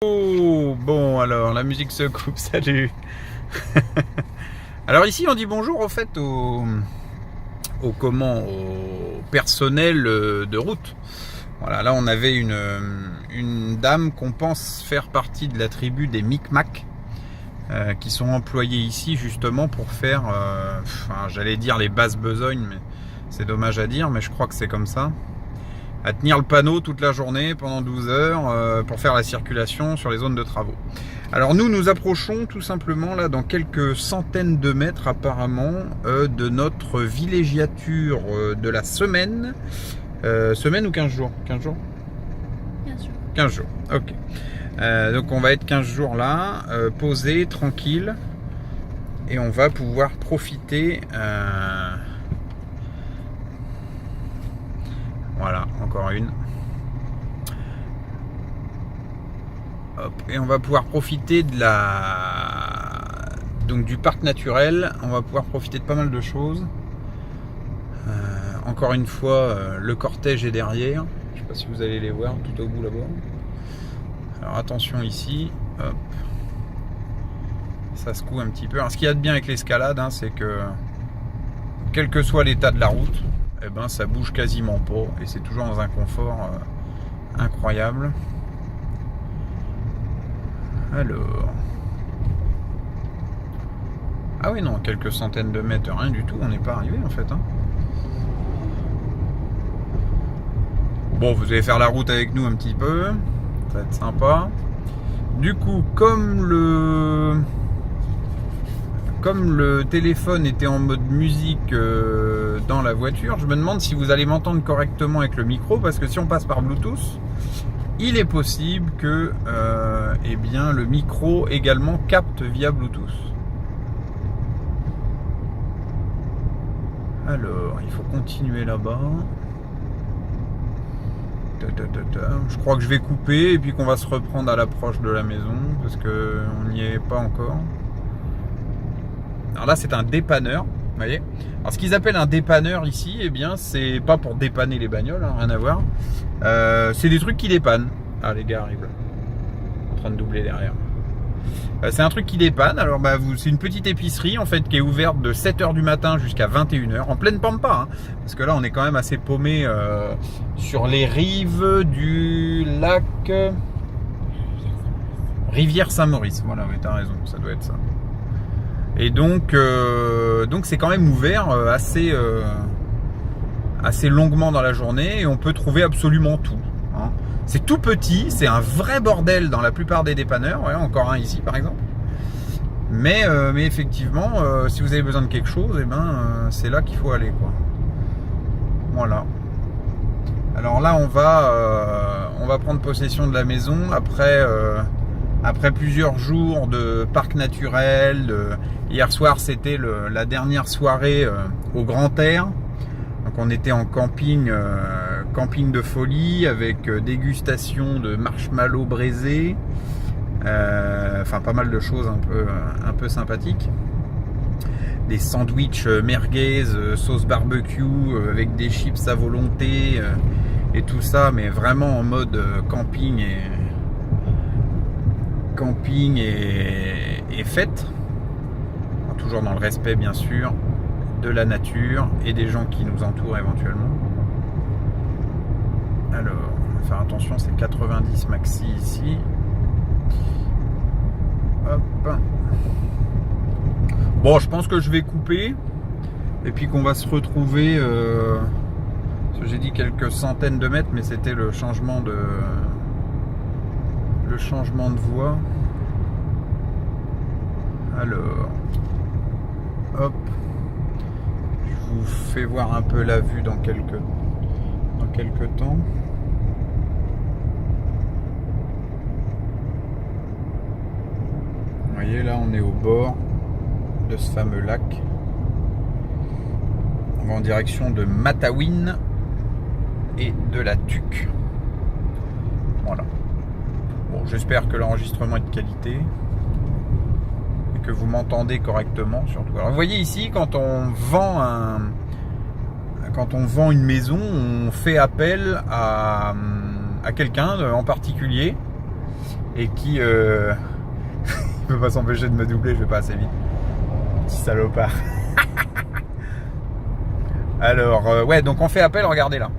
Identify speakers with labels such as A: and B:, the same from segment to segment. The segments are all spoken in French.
A: Oh, bon alors, la musique se coupe, salut. Alors ici on dit bonjour au fait au personnel de route. Voilà, là on avait une dame qu'on pense faire partie de la tribu des Micmacs qui sont employés ici justement pour faire, j'allais dire les basses besognes, mais c'est dommage à dire, mais je crois que c'est comme ça. À tenir le panneau toute la journée pendant 12 heures pour faire la circulation sur les zones de travaux. Alors nous approchons tout simplement là dans quelques centaines de mètres apparemment de notre villégiature de la semaine. Semaine ou 15 jours 15 jours
B: 15 jours.
A: 15 jours, ok. Donc on va être 15 jours là, posé, tranquille, et on va pouvoir profiter. Voilà, encore une. Hop, et on va pouvoir profiter de du parc naturel. On va pouvoir profiter de pas mal de choses. Encore une fois, le cortège est derrière. Je sais pas si vous allez les voir tout au bout là-bas. Alors attention ici. Hop. Ça secoue un petit peu. Alors, ce qu'il y a de bien avec l'escalade, c'est que quel que soit l'état de la route, eh ben, ça bouge quasiment pas et c'est toujours dans un confort incroyable. Alors, ah oui, non, quelques centaines de mètres, rien du tout, on n'est pas arrivé en fait. Bon, vous allez faire la route avec nous un petit peu, ça va être sympa. Du coup, comme le téléphone était en mode musique dans la voiture, je me demande si vous allez m'entendre correctement avec le micro, parce que si on passe par Bluetooth, il est possible que eh bien, le micro également capte via Bluetooth. Alors, il faut continuer là-bas. Je crois que je vais couper et puis qu'on va se reprendre à l'approche de la maison, parce qu'on n'y est pas encore. Alors là, c'est un dépanneur, vous voyez. Alors ce qu'ils appellent un dépanneur ici, eh bien, c'est pas pour dépanner les bagnoles, rien à voir. C'est des trucs qui dépannent. Ah, les gars arrivent là, en train de doubler derrière. C'est un truc qui dépanne. Alors, c'est une petite épicerie en fait qui est ouverte de 7h du matin jusqu'à 21h, en pleine pampa, parce que là, on est quand même assez paumé sur les rives du lac Rivière Saint-Maurice. Voilà, oui, t'as raison, ça doit être ça. Et donc c'est quand même ouvert assez longuement dans la journée et on peut trouver absolument tout. C'est tout petit, c'est un vrai bordel dans la plupart des dépanneurs. Ouais, encore un ici par exemple. Mais effectivement, si vous avez besoin de quelque chose, c'est là qu'il faut aller, quoi. Voilà. Alors là, on va prendre possession de la maison après plusieurs jours de parc naturel. Hier soir, c'était la dernière soirée au Grand Air. Donc on était en camping de folie avec dégustation de marshmallows braisés. Pas mal de choses un peu sympathiques. Des sandwichs merguez, sauce barbecue avec des chips à volonté et tout ça, mais vraiment en mode camping et fête, toujours dans le respect bien sûr de la nature et des gens qui nous entourent éventuellement. Alors, on va faire attention, c'est 90 maxi ici. Hop. Bon, je pense que je vais couper et puis qu'on va se retrouver. J'ai dit quelques centaines de mètres, mais c'était le changement de voie. Alors, hop, je vous fais voir un peu la vue dans quelques temps. Vous voyez, là on est au bord de ce fameux lac. On va en direction de Matawin et de la Tuque. Voilà. Bon, j'espère que l'enregistrement est de qualité et que vous m'entendez correctement surtout. Alors vous voyez ici, quand on vend une maison, on fait appel à quelqu'un en particulier et qui il peut pas s'empêcher de me doubler, je vais pas assez vite. Petit salopard. Alors, ouais, donc on fait appel, regardez là.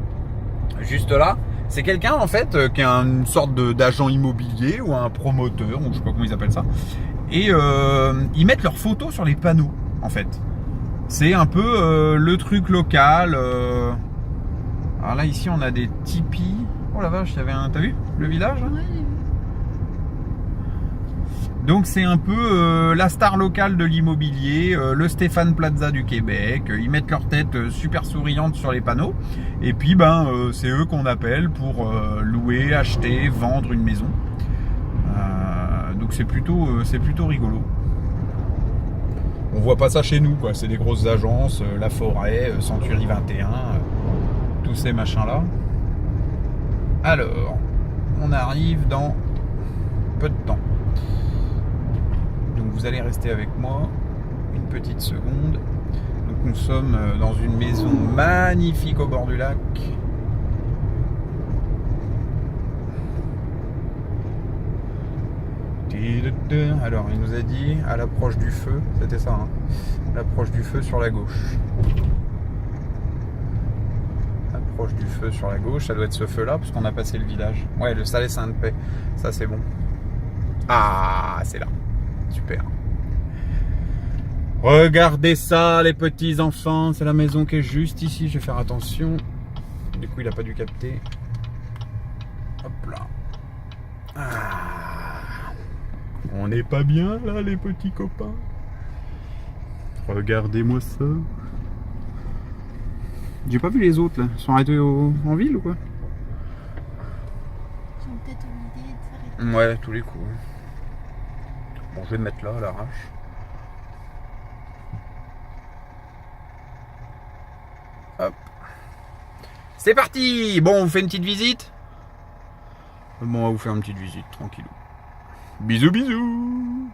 A: Juste là, c'est quelqu'un en fait qui est une sorte d'agent immobilier ou un promoteur, ou je sais pas comment ils appellent ça. Et ils mettent leurs photos sur les panneaux, en fait. C'est un peu le truc local. Alors là, ici, on a des tipis. Oh la vache, il y avait un... T'as vu le village hein?
B: Ouais.
A: Donc c'est un peu la star locale de l'immobilier, le Stéphane Plaza du Québec. Ils mettent leur tête super souriante sur les panneaux. Et puis ben c'est eux qu'on appelle pour louer, acheter, vendre une maison. Donc c'est plutôt rigolo. On voit pas ça chez nous, quoi. C'est des grosses agences, La Forêt, Century 21, tous ces machins-là. Alors, on arrive dans peu de temps. Donc vous allez rester avec moi une petite seconde. Donc nous sommes dans une maison magnifique au bord du lac. Alors il nous a dit à l'approche du feu, c'était ça, hein, l'approche du feu sur la gauche. Approche du feu sur la gauche, ça doit être ce feu là parce qu'on a passé le village. Ouais, le Salé Sainte-Paix, ça c'est bon. Ah, c'est là. Super. Regardez ça les petits enfants, c'est la maison qui est juste ici, je vais faire attention. Du coup il a pas dû capter. Hop là. Ah. On n'est pas bien là les petits copains. Regardez-moi ça. J'ai pas vu les autres là, ils sont arrêtés en ville ou quoi?
B: Ils ont peut-être oublié de s'arrêter.
A: Ouais, tous les coups. Bon, je vais me mettre là à l'arrache. Hop. C'est parti. Bon, on vous fait une petite visite. Bon, on va vous faire une petite visite, tranquillou. Bisous, bisous.